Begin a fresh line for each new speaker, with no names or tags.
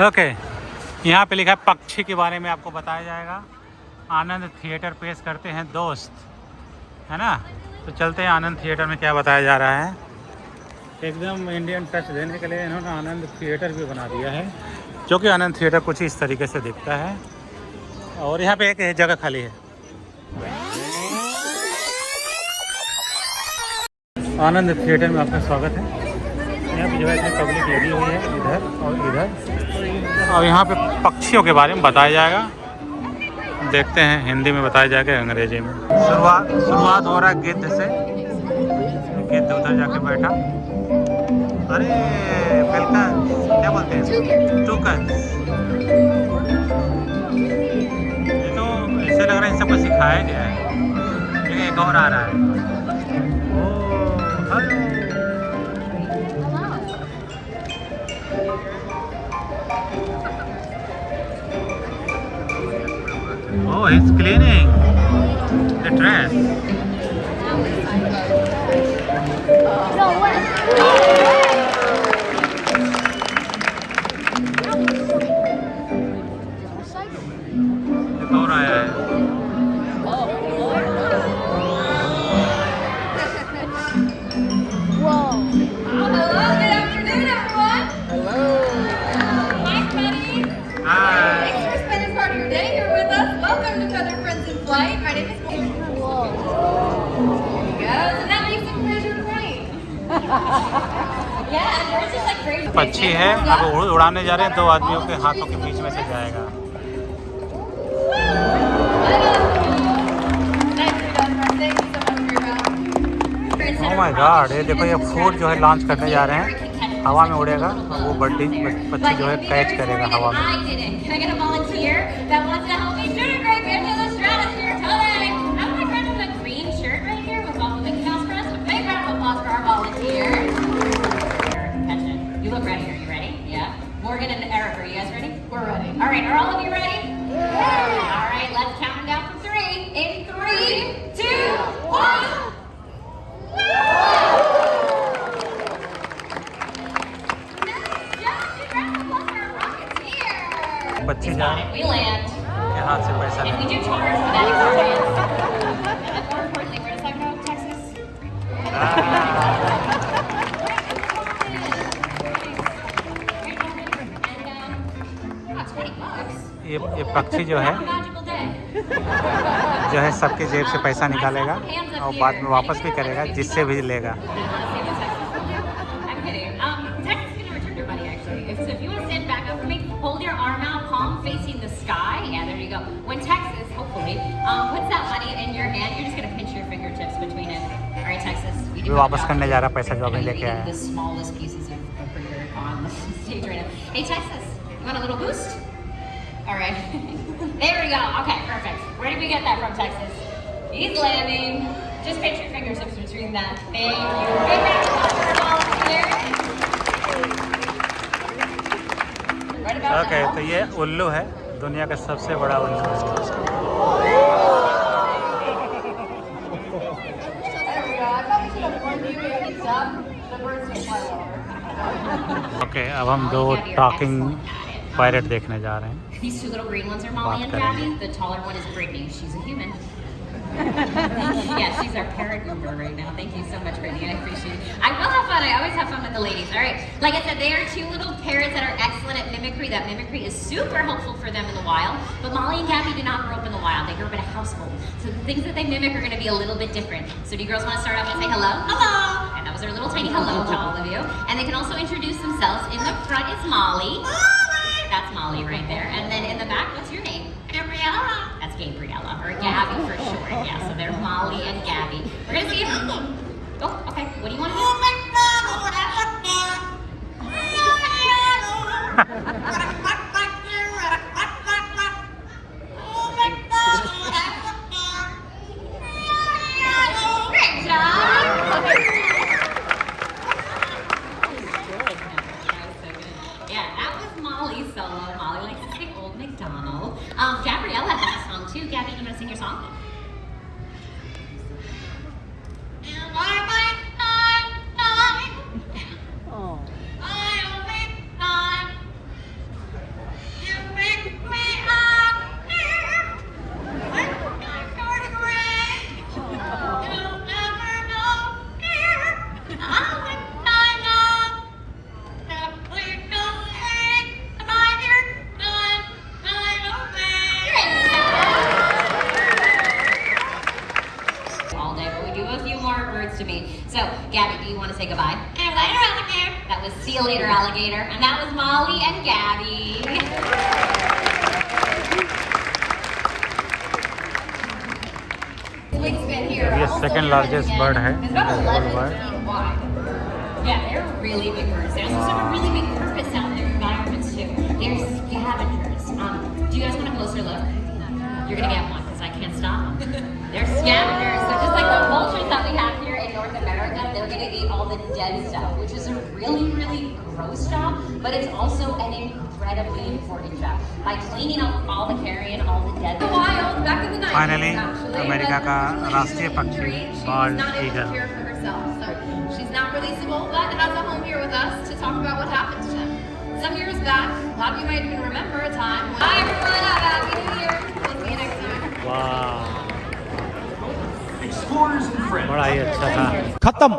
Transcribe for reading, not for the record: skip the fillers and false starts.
Okay, यहाँ पे लिखा है पक्षी के बारे में आपको बताया जाएगा। आनंद थिएटर पेश करते हैं दोस्त, है ना। तो चलते हैं आनंद थिएटर में क्या बताया जा रहा है। एकदम इंडियन टच देने के लिए इन्होंने आनंद थिएटर भी बना दिया है, जो कि आनंद थिएटर कुछ इस तरीके से दिखता है। और यहाँ पे एक जगह खाली है। आनंद थिएटर में आपका स्वागत है। यहाँ पे जो है इसमें पब्लिक लगी हुई है, इधर और इधर। और यहाँ पे पक्षियों के बारे में बताया जाएगा। देखते हैं हिंदी में बताया जाएगा, अंग्रेजी में। शुरुआत हो रहा है गिद्ध से। गिद्ध उधर जाके बैठा। अरे पेलिकन, क्या बोलते हैं, टूकन। ये तो ऐसे लग रहा है इन सबको सिखाया गया है। लेकिन एक और आ रहा है। Oh hello. Oh, he's cleaning the trash.
No, what?
एक और आया है।
Whoa.
Hello, good afternoon, everyone.
Hello.
Hi, Freddie.
Hi.
Thanks for spending part of your day here with us. Welcome to Feather Friends in Flight. My name is
Whoa.
There you go. So that makes it Fraser Crane. Yeah, and yours is like Fraser.
पक्षी है, अब उड़ाने जा रहे हैं। दो आदमियों के हाथों के बीच में से जाएगा। ओह माय गॉड, ये देखो, ये फूड जो है लॉन्च करने जा रहे हैं। हवा में उड़ेगा और वो बर्डी पक्षी जो है कैच करेगा हवा में।
I did it. Can I get a volunteer that wants to help me shoot a great bit to the stratosphere today? How my friend with a green shirt right here with all the Mickey Mouse crest? A big round of applause for our volunteer. You look ready. Are you ready? Yeah. Morgan and Eric, are you guys ready? We're ready. All right. Are all of you ready? Yeah. All right. Let's count them down from 3. In 3, 2, 1.
बच्चे जा
We land.
के हाथ से पैसा
If we
ले।
do charter for that experience. And more importantly, where does that go? Texas?
ये पक्षी जो है
Magical day.
सबके जेब से पैसा निकालेगा और बाद में वापस भी करेगा, जिससे भी लेगा।
I'm kidding. Texas is going to return your money, actually. So if you want to stand back up for me, hold your arm out, palm facing the sky. Yeah, there you go. When Texas, hopefully, puts that money in your hand, you're just going to pinch your fingertips between it. All right, Texas. We do
वापस करने जा रहा पैसा जो अभी लेके आया।
The smallest pieces of paper on the stage right now. Hey, Texas, you want a little boost? All right. There we go. Okay, perfect. Where did we get that from, Texas? He's landing. Just pinch your fingertips between that. Thank you. Big round of applause for our volunteer. Right about
okay,
now.
तो ये उल्लू है, दुनिया का सबसे बड़ा उल्लू।
There we go. I thought we should have warned you. Heads up. The birds can fly lower.
Okay, अब हम दो टॉकिंग पायरेट देखने जा रहे हैं।
These two little green ones are Molly and
Baat
Gabby.
karenge.
The taller one is Brittany. She's a human. Yeah, she's our parrot guru right now. Thank you so much, Brittany. I appreciate it. I will have fun. I always have fun with the ladies. All right. Like I said, they are two little parrots that are excellent at mimicry. That mimicry is super helpful for them in the wild. But Molly and Gabby did not grow up in the wild. They grew up in a household. So the things that they mimic are going to be a little bit different. So do you girls want to start off and say hello? Hello. And that was their little tiny hello to all of you. And they can also introduce themselves. In the front is Molly. That's Molly right there. And then in the back, what's your name? Gabriella. That's Gabriella, or Gabby for short. Yeah, so they're Molly and Gabby. We're gonna see if... Oh, okay. What do you want to do? Great job. Yeah, that was Molly's solo. Molly likes to say Old MacDonald. Gabriella has a song too. Gabby, you want to sing your song?
Oh.
alligator, and that was Molly and Gabby. Wingspan here.
ये second largest bird है
It's about
in the whole
11
world.
feet wide. Yeah, they're really big birds. They also serve a really big purpose out in their environments too. They're scavengers. Do you guys want a closer look? You're gonna get one because I can't stop them. They're scavengers. So just like the vultures that we have here in North America, they're gonna eat all the dead stuff, which is a really, really gross job, but it's also an incredibly important job. By cleaning up all the carrion, all the dead.
Wild, back in the 90s,
Finally,
actually,
America
but
का
her husband was
राष्ट्रीय पक्षी
injured. She was
bald
not able to
eagle.
care for herself, so she's not releasable, but has a home here with us to talk about what happened to him. Some years back, a lot of you might even remember a time when... Bye everyone, have a happy new year. We'll see you next time.
वाह,
Explorers and friends.
बड़ा ही अच्छा था. खत्म.